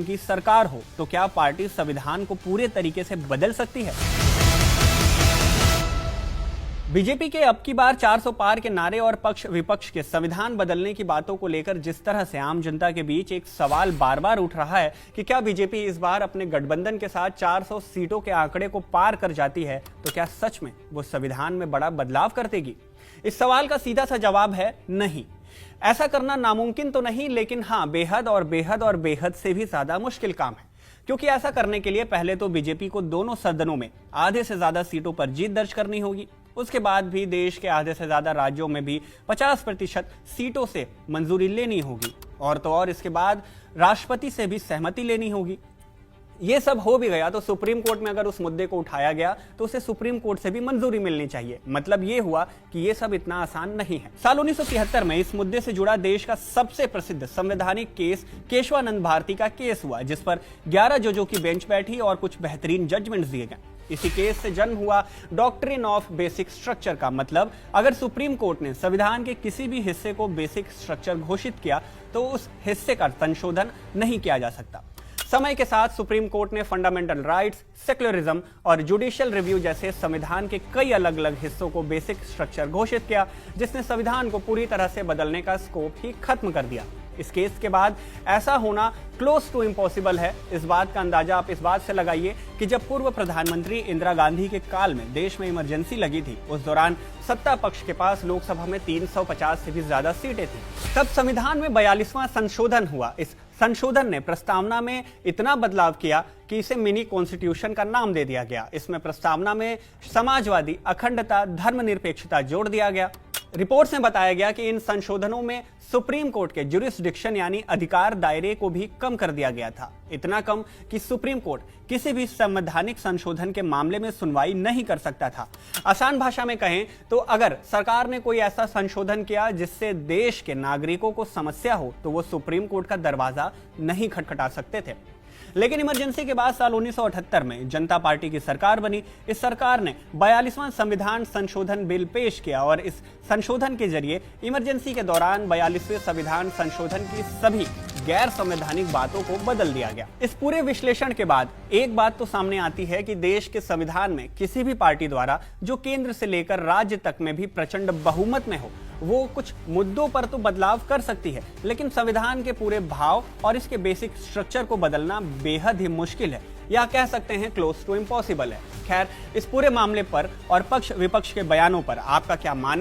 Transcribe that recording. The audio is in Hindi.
की सरकार हो तो क्या पार्टी संविधान को पूरे तरीके से बदल सकती है? बीजेपी के अब की बार 400 पार के नारे और पक्ष विपक्ष के संविधान बदलने की बातों को लेकर जिस तरह से आम जनता के बीच एक सवाल बार बार उठ रहा है कि क्या बीजेपी इस बार अपने गठबंधन के साथ 400 सीटों के आंकड़े को पार कर जाती है तो क्या सच में वो संविधान में बड़ा बदलाव कर देगी? इस सवाल का सीधा सा जवाब है नहीं। ऐसा करना नामुमकिन तो नहीं, लेकिन हाँ, बेहद और बेहद और बेहद से भी ज्यादा मुश्किल काम है, क्योंकि ऐसा करने के लिए पहले तो बीजेपी को दोनों सदनों में आधे से ज्यादा सीटों पर जीत दर्ज करनी होगी। उसके बाद भी देश के आधे से ज्यादा राज्यों में भी 50% सीटों से मंजूरी लेनी होगी, और तो और इसके बाद राष्ट्रपति से भी सहमति लेनी होगी। ये सब हो भी गया तो सुप्रीम कोर्ट में अगर उस मुद्दे को उठाया गया तो उसे सुप्रीम कोर्ट से भी मंजूरी मिलनी चाहिए। मतलब ये हुआ कि ये सब इतना आसान नहीं है। साल 1973 में इस मुद्दे से जुड़ा देश का सबसे प्रसिद्ध संवैधानिक केस केशवानंद भारती का केस हुआ, जिस पर 11 जजों की बेंच बैठी और कुछ बेहतरीन जजमेंट्स दिए गए। इसी केस से जन्म हुआ डॉक्ट्रिन ऑफ बेसिक स्ट्रक्चर का मतलब, अगर सुप्रीम कोर्ट ने संविधान के किसी भी हिस्से को बेसिक स्ट्रक्चर घोषित किया तो उस हिस्से का संशोधन नहीं किया जा सकता। समय के साथ सुप्रीम कोर्ट ने फंडामेंटल राइट्स, सेक्युलरिज्म और जुडिशियल रिव्यू जैसे संविधान के कई अलग अलग हिस्सों को बेसिक स्ट्रक्चर घोषित किया, जिसने संविधान को पूरी तरह से बदलने का स्कोप ही खत्म कर दिया। इस केस के बाद ऐसा होना क्लोज टू इम्पॉसिबल है। इस बात का अंदाजा आप इस बात से लगाइए कि जब पूर्व प्रधानमंत्री इंदिरा गांधी के काल में देश में इमरजेंसी लगी थी, उस दौरान सत्ता पक्ष के पास लोकसभा में 350 से भी ज्यादा सीटें थी। तब संविधान में 42वां संशोधन हुआ। इस संशोधन ने प्रस्तावना में इतना बदलाव किया कि इसे मिनी कॉन्स्टिट्यूशन का नाम दे दिया गया। इसमें प्रस्तावना में समाजवादी, अखंडता, धर्मनिरपेक्षता जोड़ दिया गया। रिपोर्ट्स में बताया गया कि इन संशोधनों में सुप्रीम कोर्ट के जुरिस्डिक्शन यानी अधिकार दायरे को भी कम कर दिया गया था। इतना कम कि सुप्रीम कोर्ट किसी भी संवैधानिक संशोधन के मामले में सुनवाई नहीं कर सकता था। आसान भाषा में कहें तो अगर सरकार ने कोई ऐसा संशोधन किया जिससे देश के नागरिकों को समस्या हो तो वो सुप्रीम कोर्ट का दरवाजा नहीं खटखटा सकते थे। लेकिन इमरजेंसी के बाद साल 1978 में जनता पार्टी की सरकार बनी। इस सरकार ने 42वां संविधान संशोधन बिल पेश किया और इस संशोधन के जरिए इमरजेंसी के दौरान 42वें संविधान संशोधन की सभी गैर संवैधानिक बातों को बदल दिया गया। इस पूरे विश्लेषण के बाद एक बात तो सामने आती है कि देश के संविधान में किसी भी पार्टी द्वारा जो केंद्र से लेकर राज्य तक में भी प्रचंड बहुमत में हो, वो कुछ मुद्दों पर तो बदलाव कर सकती है, लेकिन संविधान के पूरे भाव और इसके बेसिक स्ट्रक्चर को बदलना बेहद ही मुश्किल है, या कह सकते हैं क्लोज टू इम्पॉसिबल है। खैर, इस पूरे मामले पर और पक्ष विपक्ष के बयानों पर आपका क्या मानना